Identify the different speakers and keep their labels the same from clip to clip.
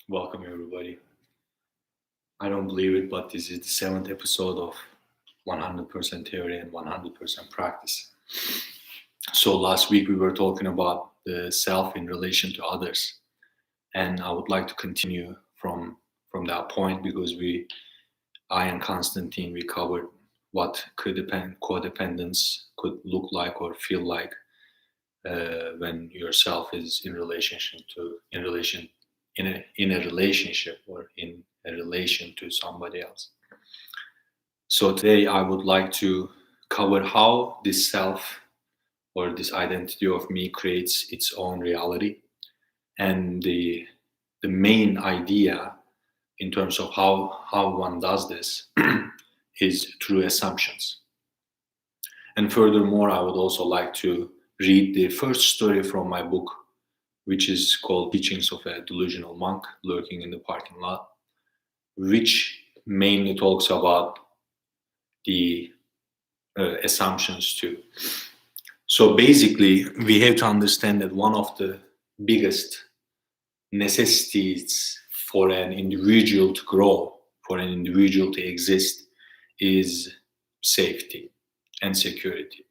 Speaker 1: Welcome, everybody. I don't believe it, but this is the seventh episode of 100% theory and 100% practice. So, last week we were talking about the self in relation to others, and I would like to continue from that point because I and Constantine, we covered what codependence could look like or feel like when yourself is in relation in a relationship or in a relation to somebody else. So today I would like to cover how this self or this identity of me creates its own reality, and the main idea in terms of how one does this is through assumptions. And furthermore, I would also like to read the first story from my book, which is called Teachings of a Delusional Monk Lurking in the Parking Lot, which mainly talks about the assumptions too. So basically, we have to understand that one of the biggest necessities for an individual to grow, for an individual to exist, is safety and security.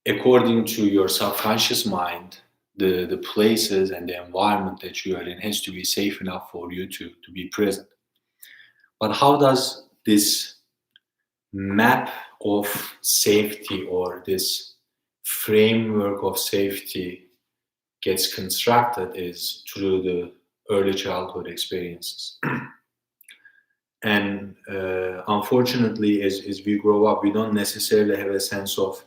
Speaker 1: According to your subconscious mind, the places and the environment that you are in has to be safe enough for you to be present. But how does this map of safety or this framework of safety gets constructed is through the early childhood experiences. And unfortunately, as we grow up, we don't necessarily have a sense of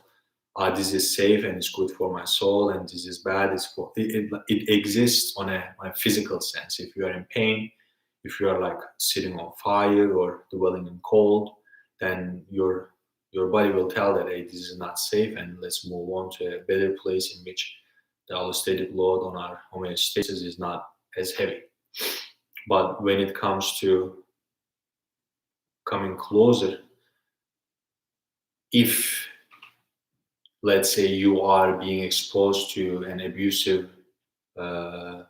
Speaker 1: this is safe and it's good for my soul, and this is bad. It exists on a physical sense. If you are in pain, if you are like sitting on fire or dwelling in cold, then your body will tell that, hey, this is not safe, and let's move on to a better place in which the allostatic load on our homeostasis is not as heavy. But when it comes to coming closer, if let's say you are being exposed to an uh,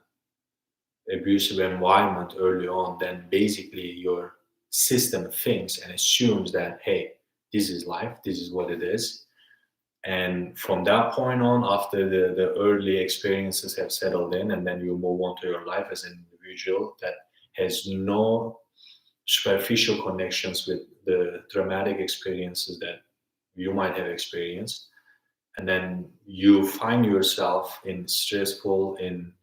Speaker 1: abusive environment early on, then basically your system thinks and assumes that, hey, this is life, this is what it is. And from that point on, after the early experiences have settled in, and then you move on to your life as an individual that has no superficial connections with the traumatic experiences that you might have experienced, and then you find yourself in stressful, in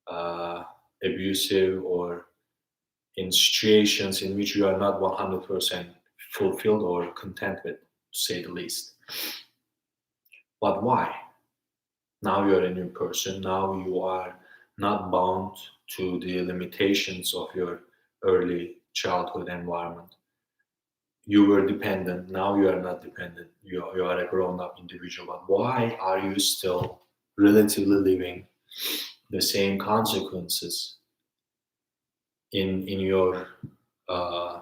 Speaker 1: uh, abusive, or in situations in which you are not 100% fulfilled or content with, to say the least. But why? Now you are a new person. Now you are not bound to the limitations of your early childhood environment. You were dependent. Now you are not dependent. You are a grown up individual. But why are you still relatively living the same consequences in your uh,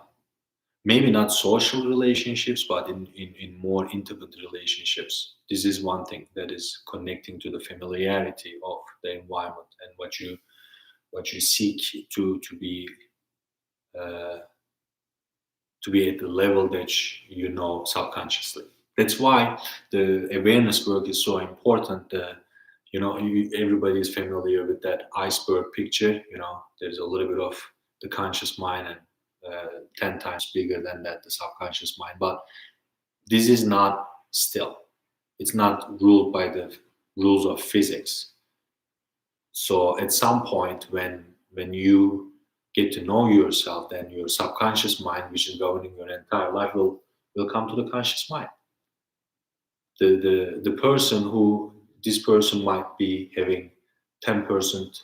Speaker 1: maybe not social relationships, but in more intimate relationships? This is one thing that is connecting to the familiarity of the environment and what you seek uh, to be at the level that you know subconsciously. That's why the awareness work is so important. Everybody is familiar with that iceberg picture. There's a little bit of the conscious mind, and 10 times bigger than that, the subconscious mind. But this is not still. It's not ruled by the rules of physics. So at some point, when you get to know yourself, then your subconscious mind, which is governing your entire life, will come to the conscious mind. The person who this person might be having 10%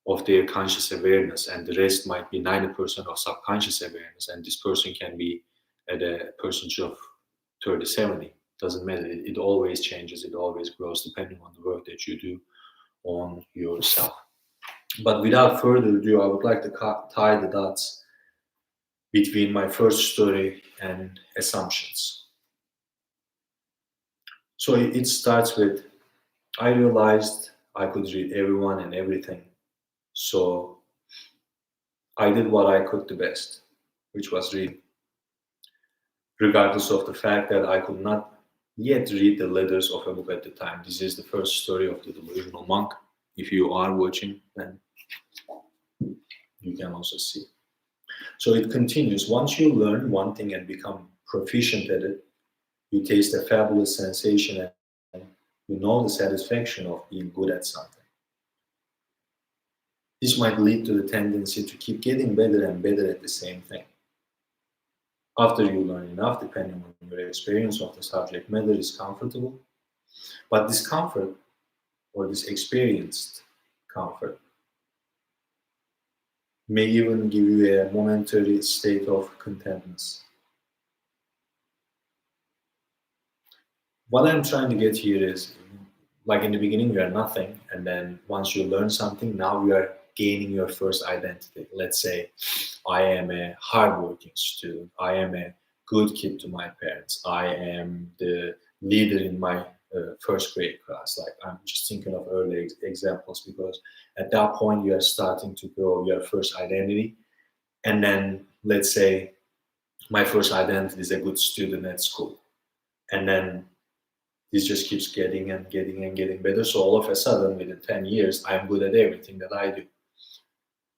Speaker 1: of their conscious awareness, and the rest might be 90% of subconscious awareness, and this person can be at a percentage of 30, 70. Doesn't matter. It always changes. It always grows depending on the work that you do on yourself. But without further ado, I would like to tie the dots between my first story and assumptions. So it starts with, I realized I could read everyone and everything. So I did what I could the best, which was reading, regardless of the fact that I could not yet read the letters of a book at the time. This is the first story of the delusional monk. If you are watching, then you can also see. So it continues. Once you learn one thing and become proficient at it, you taste a fabulous sensation and you know the satisfaction of being good at something. This might lead to the tendency to keep getting better and better at the same thing. After you learn enough, depending on your experience of the subject matter, is comfortable. But this comfort, or this experienced comfort, may even give you a momentary state of contentness. What I'm trying to get here is, like in the beginning, you are nothing, and then once you learn something, now you are gaining your first identity. Let's say, I am a hardworking student. I am a good kid to my parents. I am the leader in my first grade class. Like, I'm just thinking of early examples, because at that point you are starting to grow your first identity. And then let's say my first identity is a good student at school, and then this just keeps getting and getting and getting better. So all of a sudden, within 10 years, I'm good at everything that I do,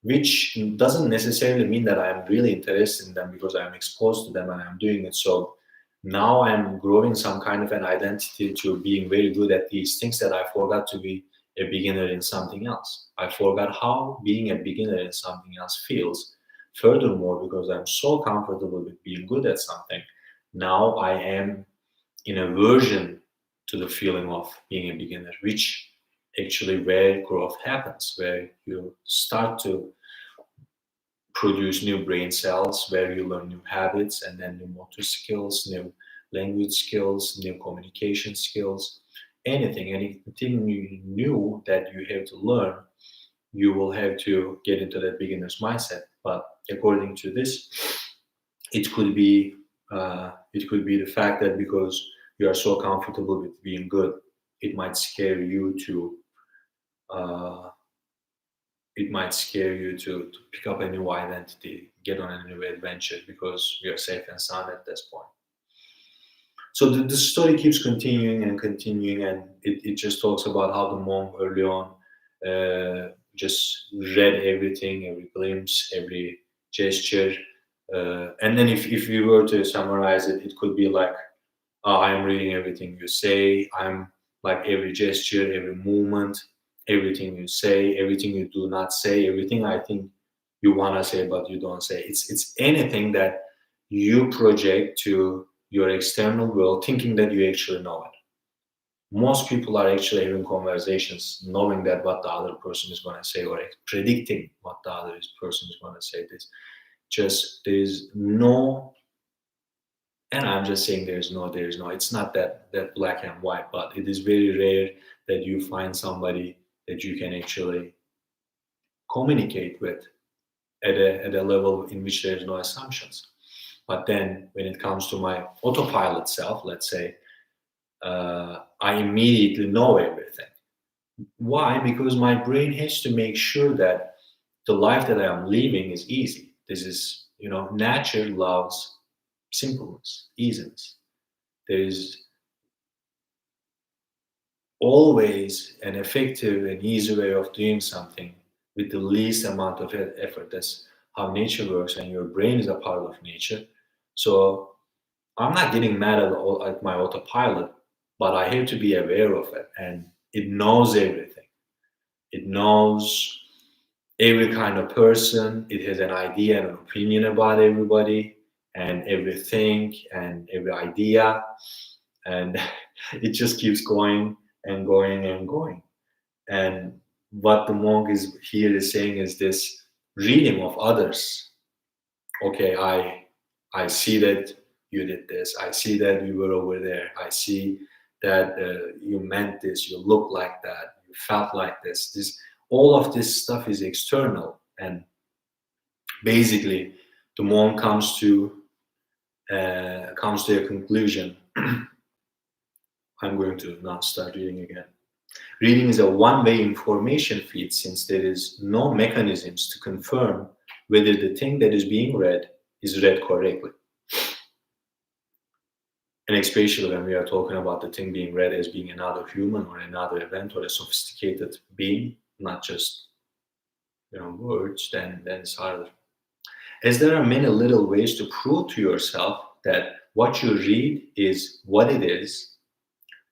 Speaker 1: which doesn't necessarily mean that I'm really interested in them, because I'm exposed to them and I'm doing it. So now I'm growing some kind of an identity to being very good at these things, that I forgot to be a beginner in something else. I forgot how being a beginner in something else feels. Furthermore, because I'm so comfortable with being good at something, now I am in aversion to the feeling of being a beginner, which actually where growth happens, where you start to produce new brain cells, where you learn new habits, and then new motor skills, new language skills, new communication skills, anything new that you have to learn, you will have to get into that beginner's mindset. But according to this, it could be the fact that because you are so comfortable with being good, it might scare you to pick up a new identity, get on a new adventure, because you're safe and sound at this point. So the story keeps continuing and continuing, and it just talks about how the monk early on just read everything, every glimpse, every gesture. And then if we were to summarize it, it could be like, I'm reading everything you say. I'm like every gesture, every movement, everything you say, everything you do not say, everything I think you want to say but you don't say. It's anything that you project to your external world, thinking that you actually know it. Most people are actually having conversations knowing that what the other person is going to say, or predicting what the other person is going to say. This just, there is no, and I'm just saying there is no. It's not that black and white, but it is very rare that you find somebody that you can actually communicate with at a level in which there's no assumptions. But then when it comes to my autopilot self, let's say, I immediately know everything. Why? Because my brain has to make sure that the life that I am living is easy. This is, nature loves simpleness, easiness. There is always an effective and easy way of doing something with the least amount of effort. That's how nature works, and your brain is a part of nature. So I'm not getting mad at my autopilot, but I have to be aware of it, and it knows everything. It knows every kind of person. It has an idea and an opinion about everybody and everything and every idea, and it just keeps going and going and going. And what the monk is here is saying is this reading of others. Okay, I see that you did this. I see that you were over there. I see that you meant this. You look like that. You felt like this. All of this stuff is external, and basically, the monk comes to a conclusion. I'm going to now start reading again. Reading is a one-way information feed, since there is no mechanisms to confirm whether the thing that is being read is read correctly. And especially when we are talking about the thing being read as being another human or another event or a sophisticated being, not just words, then it's harder. As there are many little ways to prove to yourself that what you read is what it is,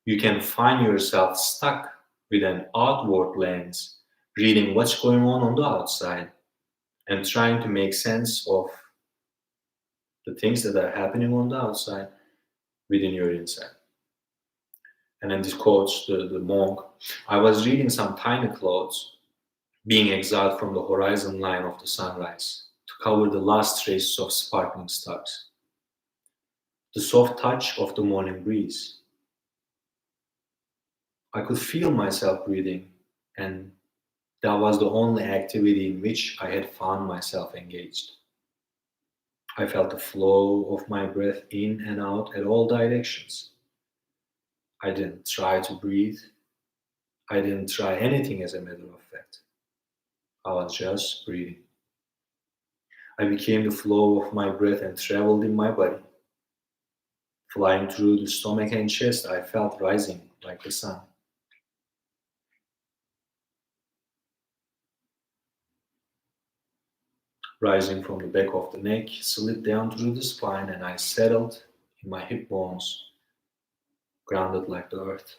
Speaker 1: you can find yourself stuck with an outward lens, reading what's going on the outside and trying to make sense of the things that are happening on the outside within your inside. And then this quotes the monk. I was reading some tiny clouds being exiled from the horizon line of the sunrise to cover the last traces of sparkling stars. The soft touch of the morning breeze. I could feel myself breathing, and that was the only activity in which I had found myself engaged. I felt the flow of my breath in and out at all directions. I didn't try to breathe. I didn't try anything as a matter of fact. I was just breathing. I became the flow of my breath and traveled in my body. Flying through the stomach and chest, I felt rising like the sun. Rising from the back of the neck, slid down through the spine, and I settled in my hip bones, grounded like the earth.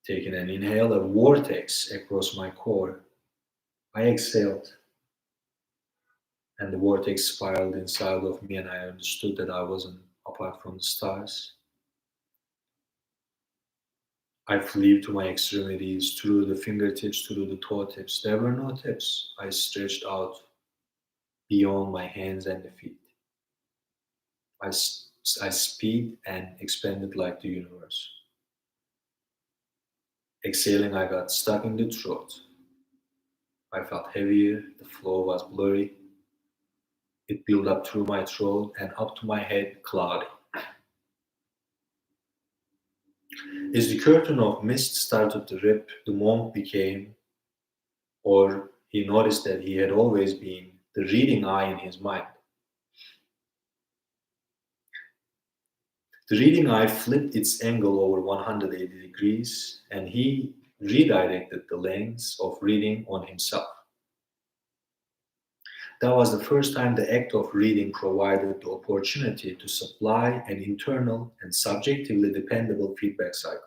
Speaker 1: Taking an inhale, a vortex across my core. I exhaled, and the vortex spiraled inside of me, and I understood that I wasn't apart from the stars. I flew to my extremities, through the fingertips, through the toe tips. There were no tips. I stretched out beyond my hands and the feet. I speed and expanded like the universe. Exhaling, I got stuck in the throat. I felt heavier, the flow was blurry. It built up through my throat and up to my head, cloudy. As the curtain of mist started to rip, the monk became, or he noticed that he had always been, the reading eye in his mind. The reading eye flipped its angle over 180 degrees, and he redirected the lens of reading on himself. That was the first time the act of reading provided the opportunity to supply an internal and subjectively dependable feedback cycle.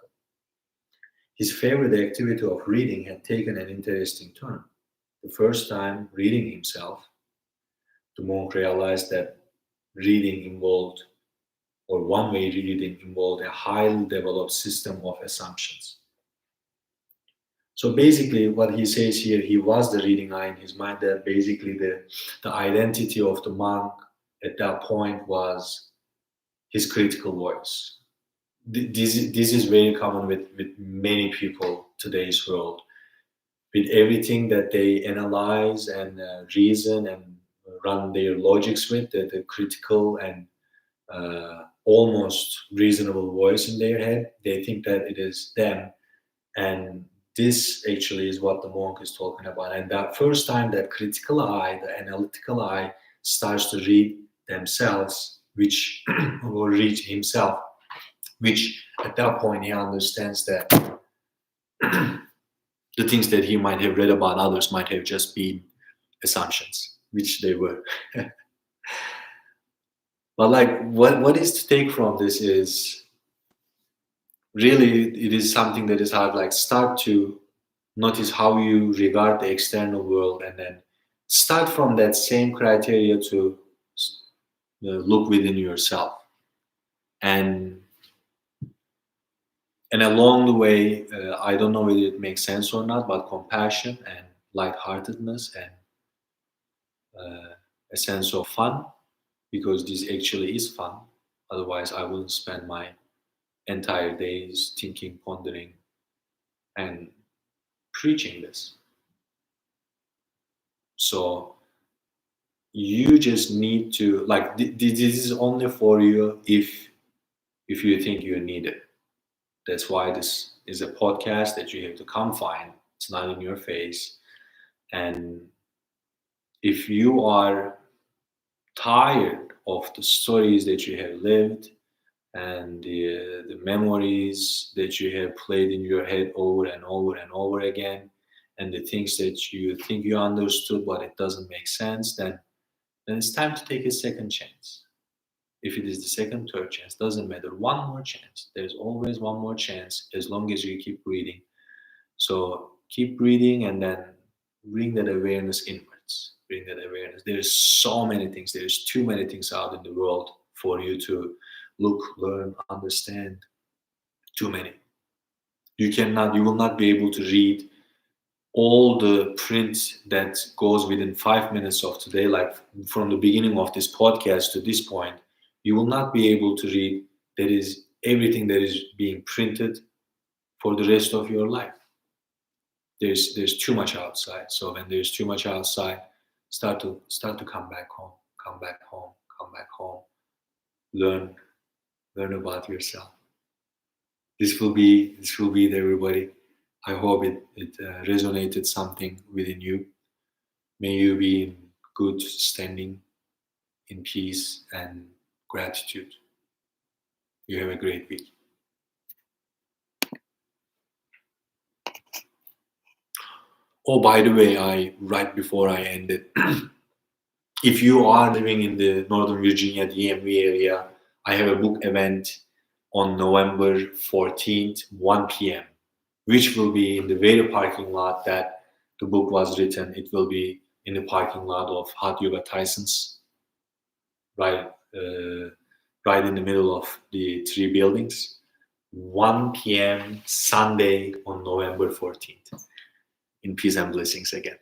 Speaker 1: His favorite activity of reading had taken an interesting turn. The first time reading himself, the monk realized that reading involved, or one-way reading involved, a highly developed system of assumptions. So basically what he says here, he was the reading eye in his mind, that basically the identity of the monk at that point was his critical voice. This is very common with many people today's world. With everything that they analyze and reason and run their logics with, the critical and almost reasonable voice in their head, they think that it is them. And this actually is what the monk is talking about. And that first time that critical eye, the analytical eye, starts to read themselves, which or read himself, which at that point he understands that the things that he might have read about others might have just been assumptions, which they were. But like what is to take from this is really it is something that is hard. Like start to notice how you regard the external world, and then start from that same criteria to look within yourself. And along the way, I don't know whether it makes sense or not, but compassion and lightheartedness and a sense of fun, because this actually is fun. Otherwise, I wouldn't spend my entire days thinking, pondering, and preaching this. So you just need to this is only for you if you think you need it. That's why this is a podcast that you have to come find. It's not in your face. And If you are tired of the stories that you have lived and the memories that you have played in your head over and over and over again, and the things that you think you understood but it doesn't make sense, then it's time to take a second chance. If it is the second, third chance, doesn't matter. One more chance. There's always one more chance as long as you keep reading. So keep reading and then bring that awareness inwards. Bring that awareness. There's so many things. There's too many things out in the world for you to look, learn, understand. Too many. You will not be able to read all the print that goes within 5 minutes of today, like from the beginning of this podcast to this point. You will not be able to read that is everything that is being printed for the rest of your life. There's too much outside. So when there's too much outside, start to come back home, come back home, come back home. Learn about yourself. This will be it, everybody. I hope it resonated something within you. May you be in good standing, in peace and gratitude. You have a great week. Oh, by the way, right before I ended, if you are living in the Northern Virginia DMV area, I have a book event on November 14th, 1 p.m., which will be in the very parking lot that the book was written. It will be in the parking lot of Hot Yoga Tyson's, right, right in the middle of the three buildings. 1 p.m. Sunday on November 14th. In peace and blessings again.